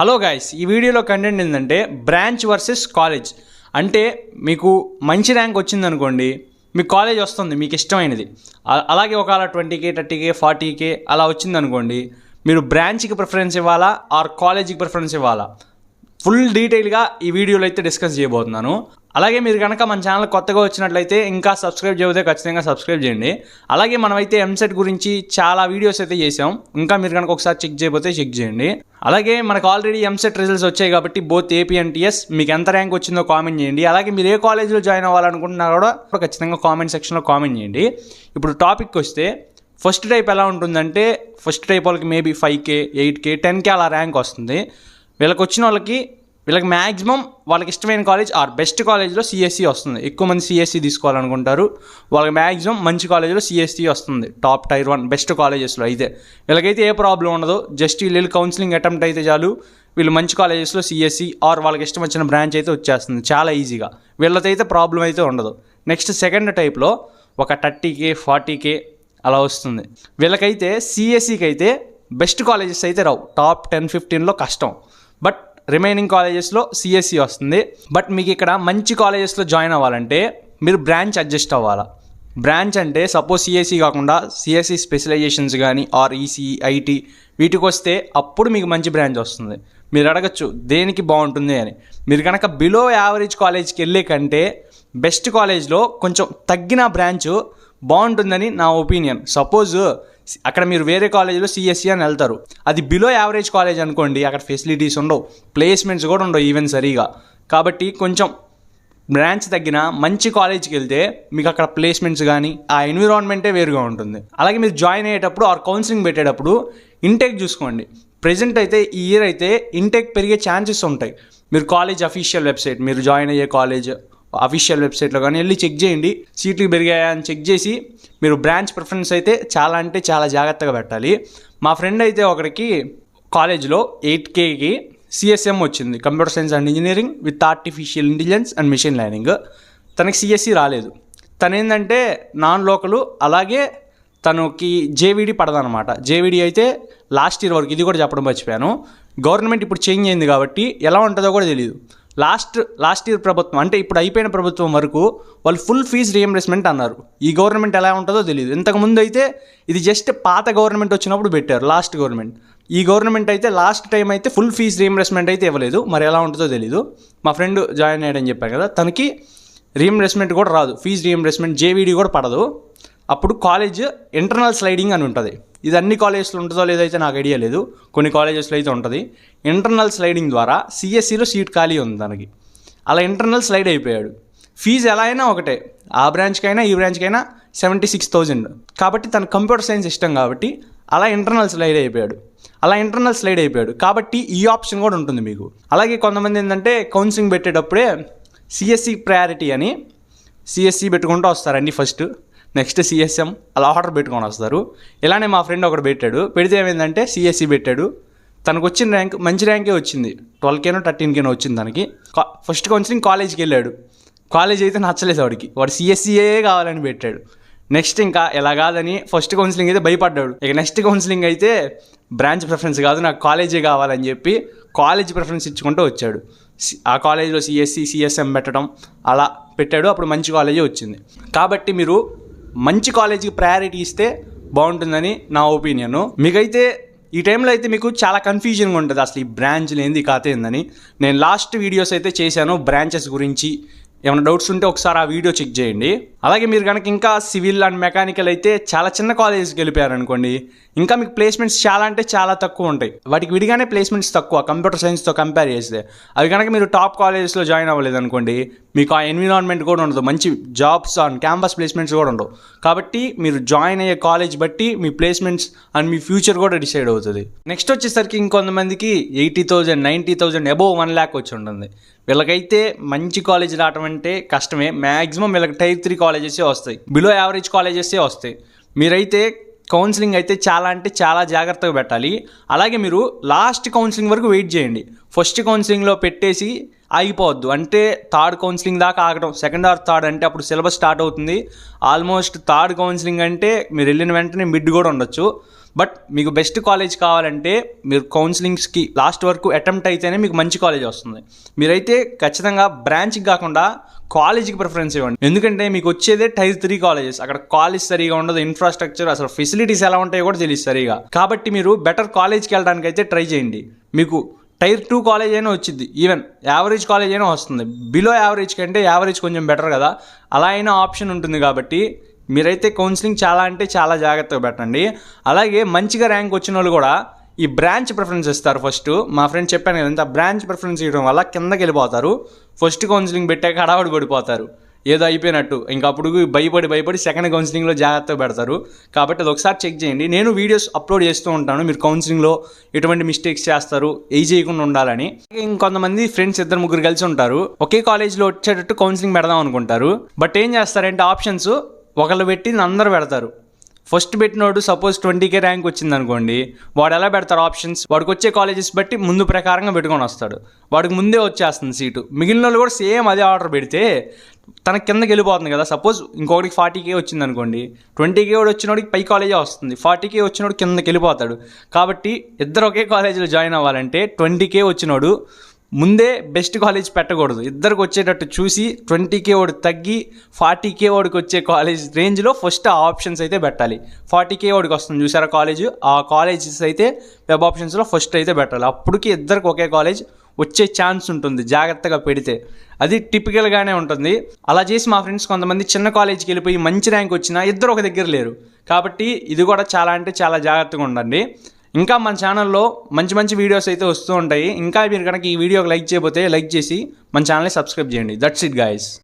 Hello guys, ఈ వీడియోలో content ఏంటంటే బ్రాంచ్ వర్సెస్ కాలేజ్. అంటే మీకు మంచి ర్యాంక్ వచ్చిందనుకోండి, మీకు కాలేజ్ వస్తుంది మీకు ఇష్టమైనది. అలాగే ఒకవేళ 20K 30K 40K అలా వచ్చిందనుకోండి, మీరు బ్రాంచ్కి ప్రిఫరెన్స్ ఇవ్వాలా ఆర్ కాలేజీకి ప్రిఫరెన్స్ ఇవ్వాలా, ఫుల్ డీటెయిల్గా ఈ వీడియోలో అయితే డిస్కస్ చేయబోతున్నాను. అలాగే మీరు కనుక మన ఛానల్ కొత్తగా వచ్చినట్లయితే ఇంకా సబ్స్క్రైబ్ చేయకపోతే ఖచ్చితంగా సబ్స్క్రైబ్ చేయండి. అలాగే మనమైతే ఎంసెట్ గురించి చాలా వీడియోస్ అయితే చేసాం, ఇంకా మీరు కనుక ఒకసారి చెక్ చేయకపోతే చెక్ చేయండి. అలాగే మనకు ఆల్రెడీ ఎంసెట్ రిజల్ట్స్ వచ్చాయి కాబట్టి బోత్ ఏపీ అండ్ టీఎస్ మీకు ఎంత ర్యాంక్ వచ్చిందో కామెంట్ చేయండి. అలాగే మీరు ఏ కాలేజీలో జాయిన్ అవ్వాలనుకుంటున్నారో కూడా ఖచ్చితంగా కామెంట్ సెక్షన్లో కామెంట్ చేయండి. ఇప్పుడు టాపిక్ వస్తే ఫస్ట్ టైప్ ఎలా ఉంటుందంటే, ఫస్ట్ టైప్ వాళ్ళకి మేబీ 5K 8K 10K అలా ర్యాంక్ వస్తుంది. వీళ్ళకి వచ్చిన వీళ్ళకి మ్యాక్సిమం వాళ్ళకి ఇష్టమైన కాలేజ్ ఆర్ బెస్ట్ కాలేజ్లో సిఎస్సి వస్తుంది. ఎక్కువ మంది సిఎస్సి తీసుకోవాలనుకుంటారు, వాళ్ళకి మ్యాక్సిమం మంచి కాలేజ్లో సిఎస్సి వస్తుంది. టాప్ టైర్ 1 బెస్ట్ కాలేజెస్లో అయితే వీళ్ళకైతే ఏ ప్రాబ్లం ఉండదు. జస్ట్ వీళ్ళు కౌన్సిలింగ్ అటెంప్ట్ అయితే చాలు, వీళ్ళు మంచి కాలేజెస్లో సిఎస్సి ఆర్ వాళ్ళకి ఇష్టం వచ్చిన బ్రాంచ్ అయితే వచ్చేస్తుంది చాలా ఈజీగా. వీళ్ళతో అయితే ప్రాబ్లం అయితే ఉండదు. నెక్స్ట్ సెకండ్ టైప్లో ఒక 30K 40K అలా వస్తుంది. వీళ్ళకైతే సిఎస్సికి అయితే బెస్ట్ కాలేజెస్ అయితే రావు, టాప్ 10-15లో కష్టం. బట్ రిమైనింగ్ కాలేజెస్లో సిఎస్సి వస్తుంది. బట్ మీకు ఇక్కడ మంచి కాలేజెస్లో జాయిన్ అవ్వాలంటే మీరు బ్రాంచ్ అడ్జస్ట్ అవ్వాలా. బ్రాంచ్ అంటే సపోజ్ సిఎస్సి కాకుండా సిఎస్సి స్పెషలైజేషన్స్ కానీ ఆర్ ఈసీఈ ఐటీ వీటికి వస్తే అప్పుడు మీకు మంచి బ్రాంచ్ వస్తుంది. మీరు అడగచ్చు దేనికి బాగుంటుంది అని. మీరు కనుక బిలో యావరేజ్ కాలేజ్కి వెళ్ళే కంటే బెస్ట్ కాలేజ్లో కొంచెం తగ్గిన బ్రాంచ్ బాగుంటుందని నా ఒపీనియన్. సపోజ్ అక్కడ మీరు వేరే కాలేజీలో సిఎస్సి అని వెళ్తారు, అది బిలో యావరేజ్ కాలేజ్ అనుకోండి, అక్కడ ఫెసిలిటీస్ ఉండవు, ప్లేస్మెంట్స్ కూడా ఉండవు ఈవెన్ సరిగా. కాబట్టి కొంచెం బ్రాంచ్ తగ్గిన మంచి కాలేజ్కి వెళ్తే మీకు అక్కడ ప్లేస్మెంట్స్ కానీ ఆ ఎన్విరాన్మెంటే వేరుగా ఉంటుంది. అలాగే మీరు జాయిన్ అయ్యేటప్పుడు ఆర్ కౌన్సిలింగ్ పెట్టేటప్పుడు ఇంటేక్ చూసుకోండి. ప్రెజెంట్ అయితే ఈ ఇయర్ అయితే ఇంటేక్ పెరిగే ఛాన్సెస్ ఉంటాయి. మీరు కాలేజ్ అఫీషియల్ వెబ్సైట్, మీరు జాయిన్ అయ్యే కాలేజ్ అఫీషియల్ వెబ్సైట్లో కానీ వెళ్ళి చెక్ చేయండి, సీట్లు పెరిగాయా అని చెక్ చేసి మీరు బ్రాంచ్ ప్రిఫరెన్స్ అయితే చాలా అంటే చాలా జాగ్రత్తగా పెట్టాలి. మా ఫ్రెండ్ అయితే ఒకరికి కాలేజ్లో 8Kకి సిఎస్ఎం వచ్చింది, computer science and engineering with artificial intelligence and machine learning. తనకి సిఎస్సి రాలేదు. తను ఏంటంటే నాన్ లోకలు, అలాగే తనకి జేవిడి పడదనమాట. జేవిడి అయితే లాస్ట్ ఇయర్ వరకు, ఇది కూడా చెప్పడం మర్చిపోయాను, గవర్నమెంట్ ఇప్పుడు చేంజ్ అయింది కాబట్టి ఎలా ఉంటుందో కూడా తెలియదు. లాస్ట్ ఇయర్ ప్రభుత్వం అంటే ఇప్పుడు అయిపోయిన ప్రభుత్వం వరకు వాళ్ళు ఫుల్ ఫీజు రీఎంబర్స్మెంట్ అన్నారు. ఈ గవర్నమెంట్ ఎలా ఉంటుందో తెలియదు. ఇంతకుముందు అయితే ఇది జస్ట్ పాత గవర్నమెంట్ వచ్చినప్పుడు పెట్టారు, లాస్ట్ గవర్నమెంట్. ఈ గవర్నమెంట్ అయితే లాస్ట్ టైం అయితే ఫుల్ ఫీజు రీఎంబర్స్మెంట్ అయితే ఇవ్వలేదు, మరి ఎలా ఉంటుందో తెలియదు. మా ఫ్రెండ్ జాయిన్ అయ్యాడని చెప్పాను కదా, తనకి రీఎంబర్స్మెంట్ కూడా రాదు, ఫీజు రీఎంబర్స్మెంట్ జేవిడి కూడా పడదు. అప్పుడు కాలేజ్ ఇంటర్నల్ స్లైడింగ్ అని ఉంటుంది. ఇది అన్ని కాలేజెస్లో ఉంటుందో లేదో అయితే నాకు ఐడియా లేదు, కొన్ని కాలేజెస్లో అయితే ఉంటుంది. ఇంటర్నల్ స్లైడింగ్ ద్వారా సిఎస్సిలో సీట్ ఖాళీ ఉంది తనకి, అలా ఇంటర్నల్ స్లైడ్ అయిపోయాడు. ఫీజు ఎలా అయినా ఒకటే, ఆ బ్రాంచ్కైనా ఈ బ్రాంచ్కైనా 76,000. కాబట్టి తన కంప్యూటర్ సైన్స్ ఇష్టం కాబట్టి అలా ఇంటర్నల్ స్లైడ్ అయిపోయాడు. కాబట్టి ఈ ఆప్షన్ కూడా ఉంటుంది మీకు. అలాగే కొంతమంది ఏంటంటే కౌన్సిలింగ్ పెట్టేటప్పుడే సిఎస్సి ప్రయారిటీ అని సిఎస్సి పెట్టుకుంటూ వస్తారండి ఫస్ట్, నెక్స్ట్ సిఎస్ఎం అలా ఆర్డర్ పెట్టుకొని వస్తారు. ఇలానే మా ఫ్రెండ్ ఒకటి పెడితే ఏమైందంటే సిఎస్సి పెట్టాడు, తనకు వచ్చిన ర్యాంక్ మంచి ర్యాంకే వచ్చింది, 12K 13K వచ్చింది తనకి. ఫస్ట్ కౌన్సిలింగ్ కాలేజ్కి వెళ్ళాడు, కాలేజ్ అయితే నచ్చలేదు వాడు సిఎస్సిఏ కావాలని పెట్టాడు. నెక్స్ట్ ఇంకా ఎలా కాదని ఫస్ట్ కౌన్సిలింగ్ అయితే భయపడ్డాడు. ఇక నెక్స్ట్ కౌన్సిలింగ్ అయితే బ్రాంచ్ ప్రిఫరెన్స్ కాదు నాకు కాలేజే కావాలని చెప్పి కాలేజ్ ప్రిఫరెన్స్ ఇచ్చుకుంటూ వచ్చాడు. ఆ కాలేజ్లో సిఎస్సి సిఎస్ఎం పెట్టడం అలా పెట్టాడు, అప్పుడు మంచి కాలేజే వచ్చింది. కాబట్టి మీరు మంచి కాలేజీకి ప్రయారిటీ ఇస్తే బాగుంటుందని నా ఒపీనియన్. మీకైతే ఈ టైంలో అయితే మీకు చాలా కన్ఫ్యూజన్గా ఉంటుంది, అసలు ఈ బ్రాంచ్లు ఏంది కథ ఏందని. నేను లాస్ట్ వీడియోస్ అయితే చేశాను బ్రాంచెస్ గురించి, ఏమైనా డౌట్స్ ఉంటే ఒకసారి ఆ వీడియో చెక్ చేయండి. అలాగే మీరు కనుక ఇంకా సివిల్ అండ్ మెకానికల్ అయితే చాలా చిన్న కాలేజెస్కి వెళ్ళిపోయారనుకోండి, ఇంకా మీకు ప్లేస్మెంట్స్ చాలా అంటే చాలా తక్కువ ఉంటాయి. వాటికి విడిగానే ప్లేస్మెంట్స్ తక్కువ కంప్యూటర్ సైన్స్తో కంపేర్ చేస్తే. అవి కనుక మీరు టాప్ కాలేజెస్లో జాయిన్ అవ్వలేదు అనుకోండి, మీకు ఆ ఎన్విరాన్మెంట్ కూడా ఉండదు, మంచి జాబ్స్ అండ్ క్యాంపస్ ప్లేస్మెంట్స్ కూడా ఉండవు. కాబట్టి మీరు జాయిన్ అయ్యే కాలేజ్ బట్టి మీ ప్లేస్మెంట్స్ అండ్ మీ ఫ్యూచర్ కూడా డిసైడ్ అవుతుంది. నెక్స్ట్ వచ్చేసరికి ఇంకొంతమందికి 80,000 90,000 అబోవ్ 1 lakh వచ్చి ఉంటుంది. వీళ్ళకైతే మంచి కాలేజ్ రావడం అంటే కష్టమే. మ్యాక్సిమం వీళ్ళకి టైర్ 3 కాలేజెసే వస్తాయి, బిలో యావరేజ్ కాలేజెసే వస్తాయి. మీరైతే కౌన్సిలింగ్ అయితే చాలా అంటే చాలా జాగ్రత్తగా పెట్టాలి. అలాగే మీరు లాస్ట్ కౌన్సిలింగ్ వరకు వెయిట్ చేయండి. ఫస్ట్ కౌన్సిలింగ్లో పెట్టేసి ఆగిపోవద్దు, అంటే థర్డ్ కౌన్సిలింగ్ దాకా ఆగడం. సెకండ్ ఆర్ థర్డ్ అంటే అప్పుడు సిలబస్ స్టార్ట్ అవుతుంది. ఆల్మోస్ట్ థర్డ్ కౌన్సిలింగ్ అంటే మీరు వెళ్ళిన వెంటనే మిడ్ కూడా ఉండొచ్చు. బట్ మీకు బెస్ట్ కాలేజ్ కావాలంటే మీరు కౌన్సిలింగ్స్కి లాస్ట్ వరకు అటెంప్ట్ అయితేనే మీకు మంచి కాలేజ్ వస్తుంది. మీరైతే ఖచ్చితంగా బ్రాంచ్కి కాకుండా కాలేజీకి ప్రిఫరెన్స్ ఇవ్వండి. ఎందుకంటే మీకు వచ్చేదే Tier 3 కాలేజెస్. అక్కడ కాలేజ్ సరిగా ఉండదు, ఇన్ఫ్రాస్ట్రక్చర్ అసలు ఫెసిలిటీస్ ఎలా ఉంటాయో కూడా తెలియదు సరిగా. కాబట్టి మీరు బెటర్ కాలేజ్కి వెళ్ళడానికి అయితే ట్రై చేయండి. మీకు Tier 2 కాలేజ్ అయినా వచ్చింది, ఈవెన్ యావరేజ్ కాలేజ్ అయినా వస్తుంది. బిలో యావరేజ్ కంటే యావరేజ్ కొంచెం బెటర్ కదా, అలా అయినా ఆప్షన్ ఉంటుంది. కాబట్టి మీరైతే కౌన్సిలింగ్ చాలా అంటే చాలా జాగ్రత్తగా పెట్టండి. అలాగే మంచిగా ర్యాంక్ వచ్చిన వాళ్ళు కూడా ఈ బ్రాంచ్ ప్రిఫరెన్స్ ఇస్తారు. ఫస్ట్ మా ఫ్రెండ్ చెప్పాను కదంటే ఆ బ్రాంచ్ ప్రిఫరెన్స్ ఇవ్వడం వల్ల కిందకి వెళ్ళిపోతారు. ఫస్ట్ కౌన్సిలింగ్ పెట్టాక హడావుడి పడిపోతారు, ఏదో అయిపోయినట్టు. ఇంకా అప్పుడు భయపడి సెకండ్ కౌన్సిలింగ్లో జాగ్రత్తగా పెడతారు. కాబట్టి అది ఒకసారి చెక్ చేయండి. నేను వీడియోస్ అప్లోడ్ చేస్తూ ఉంటాను, మీరు కౌన్సిలింగ్లో ఎటువంటి మిస్టేక్స్ చేస్తారు ఏ చేయకుండా ఉండాలని. ఇంకొంతమంది ఫ్రెండ్స్ 2-3 కలిసి ఉంటారు, ఒకే కాలేజ్లో వచ్చేటట్టు కౌన్సిలింగ్ పెడదాం అనుకుంటారు. బట్ ఏం చేస్తారంటే ఆప్షన్స్ ఒకళ్ళు పెట్టింది అందరూ పెడతారు. ఫస్ట్ పెట్టినోడు సపోజ్ 20K ర్యాంక్ వచ్చింది అనుకోండి, వాడు ఎలా పెడతారు ఆప్షన్స్, వాడికి వచ్చే కాలేజెస్ బట్టి ముందు ప్రకారంగా పెట్టుకొని వస్తాడు, వాడికి ముందే వచ్చేస్తుంది సీటు. మిగిలిన వాళ్ళు కూడా సేమ్ అదే ఆర్డర్ పెడితే తన కిందకి వెళ్ళిపోతుంది కదా. సపోజ్ ఇంకొకటికి 40K వచ్చింది అనుకోండి, 20K వాడు వచ్చినోడికి పై కాలేజే వస్తుంది, 40K వచ్చినోడు కిందకి వెళ్ళిపోతాడు. కాబట్టి ఇద్దరు ఒకే కాలేజీలో జాయిన్ అవ్వాలంటే 20K వచ్చినోడు ముందే బెస్ట్ కాలేజ్ పెట్టకూడదు. ఇద్దరికి వచ్చేటట్టు చూసి 20K వాడు తగ్గి 40K వాడికి వచ్చే కాలేజ్ రేంజ్లో ఫస్ట్ ఆ ఆప్షన్స్ అయితే పెట్టాలి. 40K వాడికి వస్తుంది చూసారా కాలేజ్, ఆ కాలేజెస్ అయితే వెబ్ ఆప్షన్స్లో ఫస్ట్ అయితే పెట్టాలి. అప్పటికి ఇద్దరికి ఒకే కాలేజ్ వచ్చే ఛాన్స్ ఉంటుంది జాగ్రత్తగా పెడితే. అది టిపికల్గానే ఉంటుంది. అలా చేసి మా ఫ్రెండ్స్ కొంతమంది చిన్న కాలేజ్కి వెళ్ళిపోయి మంచి ర్యాంక్ వచ్చినా ఇద్దరు ఒక దగ్గర లేరు. కాబట్టి ఇది కూడా చాలా అంటే చాలా జాగ్రత్తగా ఉండండి. ఇంకా మన ఛానల్లో మంచి మంచి వీడియోస్ అయితే వస్తూ ఉంటాయి. ఇంకా మీరు కనుక ఈ వీడియోకి లైక్ చేయకపోతే లైక్ చేసి మన ఛానల్ని సబ్స్క్రైబ్ చేయండి. That's it guys.